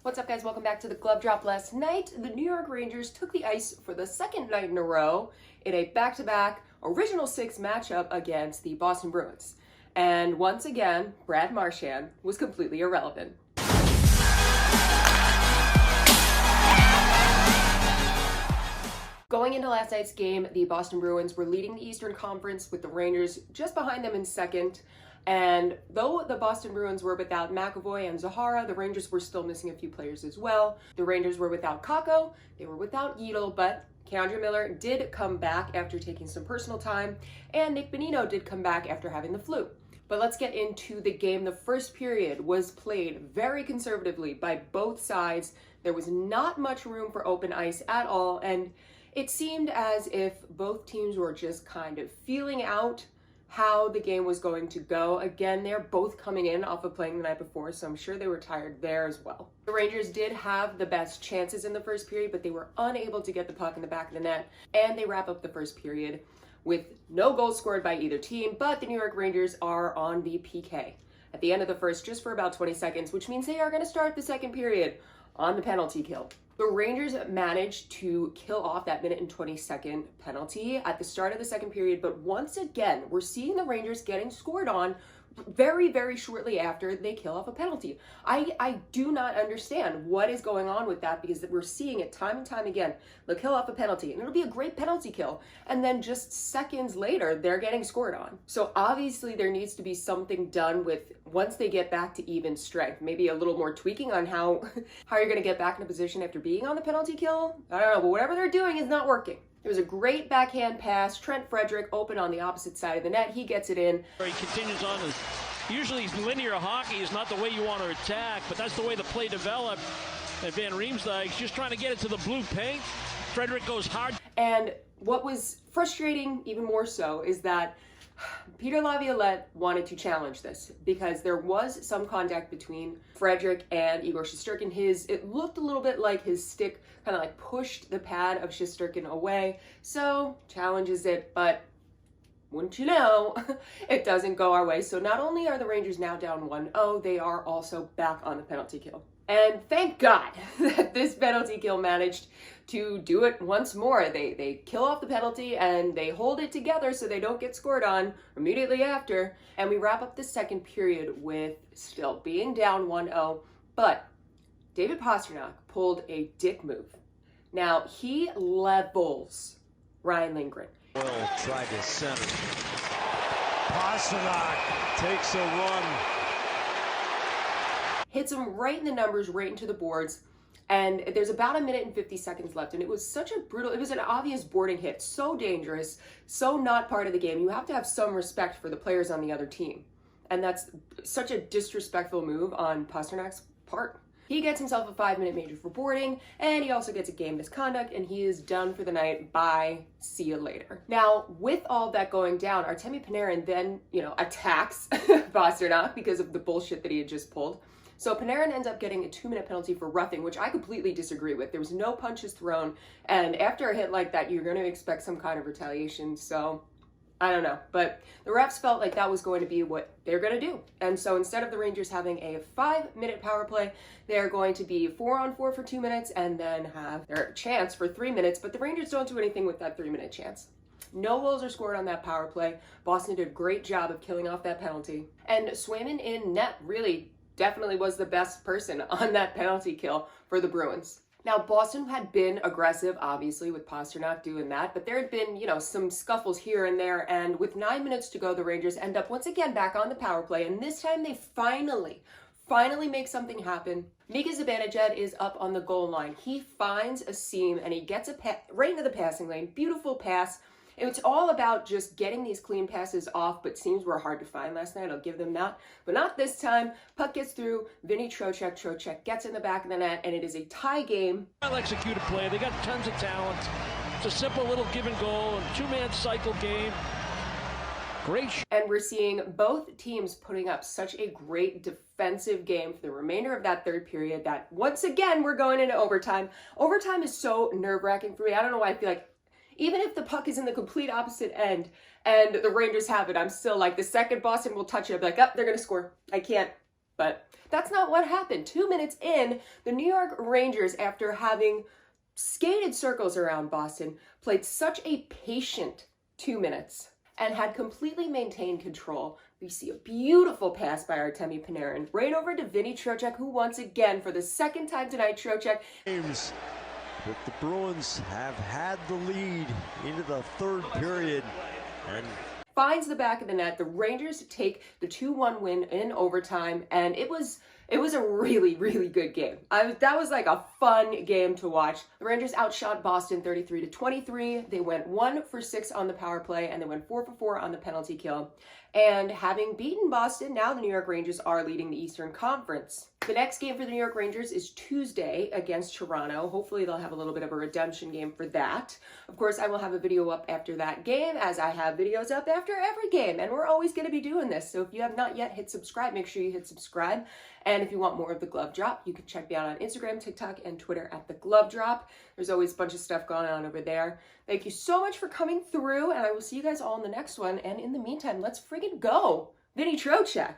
What's up, guys? Welcome back to the Glove Drop. Last night, the New York Rangers took the ice for the second night in a row in a back-to-back Original Six matchup against the Boston Bruins. And once again, Brad Marchand was completely irrelevant. Going into last night's game, the Boston Bruins were leading the Eastern Conference with the Rangers just behind them in second. And though the Boston Bruins were without McAvoy and Zahara, the Rangers were still missing a few players as well. The Rangers were without Kakko, they were without Yedel, but Keandre Miller did come back after taking some personal time, and Nick Bonino did come back after having the flu. But let's get into the game. The first period was played very conservatively by both sides. There was not much room for open ice at all, and it seemed as if both teams were just kind of feeling out how the game was going to go. Again, they're both coming in off of playing the night before, so I'm sure they were tired there as well. The Rangers did have the best chances in the first period, but they were unable to get the puck in the back of the net, and they wrap up the first period with no goals scored by either team, but the New York Rangers are on the PK at the end of the first just for about 20 seconds, which means they are going to start the second period on the penalty kill. The Rangers managed to kill off that minute and 20-second penalty at the start of the second period, but once again, we're seeing the Rangers getting scored on very, very shortly after they kill off a penalty. I do not understand what is going on with that, because we're seeing it time and time again. They'll kill off a penalty, and it'll be a great penalty kill, and then just seconds later, they're getting scored on. So obviously there needs to be something done with, once they get back to even strength, maybe a little more tweaking on how you're going to get back in a position after being on the penalty kill. I don't know, but whatever they're doing is not working. It was a great backhand pass. Trent Frederick open on the opposite side of the net. He gets it in. He continues on. Usually linear hockey is not the way you want to attack, but that's the way the play developed. And Van Riemsdyk's just trying to get it to the blue paint. Frederick goes hard. And what was frustrating even more so is that Peter Laviolette wanted to challenge this, because there was some contact between Frederick and Igor Shesterkin. It looked a little bit like his stick kind of like pushed the pad of Shesterkin away. So challenges it, but wouldn't you know, it doesn't go our way. So not only are the Rangers now down 1-0, they are also back on the penalty kill. And thank God that this penalty kill managed to do it once more. They kill off the penalty and they hold it together so they don't get scored on immediately after. And we wrap up the second period with still being down 1-0, but David Pastrnak pulled a dick move. Now he levels Ryan Lindgren. Will tried to center. Pastrnak takes a run. Hits him right in the numbers, right into the boards. And there's about 1 minute and 50 seconds left. And it was such a brutal, it was an obvious boarding hit. So dangerous, so not part of the game. You have to have some respect for the players on the other team. And that's such a disrespectful move on Pasternak's part. He gets himself a 5-minute major for boarding, and he also gets a game misconduct, and he is done for the night. Bye. See you later. Now, with all that going down, Artemi Panarin then, attacks Pastrnak because of the bullshit that he had just pulled. So Panarin ends up getting a 2-minute penalty for roughing, which I completely disagree with. There was no punches thrown, and after a hit like that, you're going to expect some kind of retaliation. So I don't know, but the refs felt like that was going to be what they're going to do. And so instead of the Rangers having a 5-minute power play, they're going to be 4-on-4 for 2 minutes and then have their chance for 3 minutes. But the Rangers don't do anything with that 3-minute chance. No goals are scored on that power play. Boston did a great job of killing off that penalty. And Swayman in net really definitely was the best person on that penalty kill for the Bruins. Now, Boston had been aggressive, obviously, with Pastrnak doing that, but there had been, some scuffles here and there, and with 9 minutes to go, the Rangers end up once again back on the power play, and this time they finally make something happen. Mika Zibanejad is up on the goal line. He finds a seam, and he gets a right into the passing lane. Beautiful pass. It's all about just getting these clean passes off, but seams were hard to find last night. I'll give them that. But not this time. Puck gets through. Vinny Trocheck. Trocheck gets in the back of the net, and it is a tie game. Well executed play. They got tons of talent. It's a simple little give and goal and two-man cycle game. Great. And we're seeing both teams putting up such a great defensive game for the remainder of that third period that once again, we're going into overtime. Overtime is so nerve-wracking for me. I don't know why. I feel like even if the puck is in the complete opposite end and the Rangers have it, I'm still like, the second Boston will touch it, I'll be like, oh, they're going to score. I can't But that's not what happened. 2 minutes in, the New York Rangers, after having skated circles around Boston, played such a patient 2 minutes and had completely maintained control. We see a beautiful pass by Artemi Panarin right over to Vinny Trocheck, who once again, for the second time tonight, Trocheck. But the Bruins have had the lead into the third period and Finds the back of the net. The Rangers take the 2-1 win in overtime, and it was a really, really good game. That was like a fun game to watch. The Rangers outshot Boston 33-23. They went 1 for 6 on the power play, and they went 4 for 4 on the penalty kill. And having beaten Boston, now the New York Rangers are leading the Eastern Conference. The next game for the New York Rangers is Tuesday against Toronto. Hopefully they'll have a little bit of a redemption game for that. Of course, I will have a video up after that game, as I have videos up after every game, and we're always going to be doing this. So if you have not yet hit subscribe, make sure you hit subscribe. And if you want more of The Glove Drop, you can check me out on Instagram, TikTok, and Twitter at The Glove Drop. There's always a bunch of stuff going on over there. Thank you so much for coming through, and I will see you guys all in the next one. And in the meantime, let's friggin' go. Vinny Trocheck.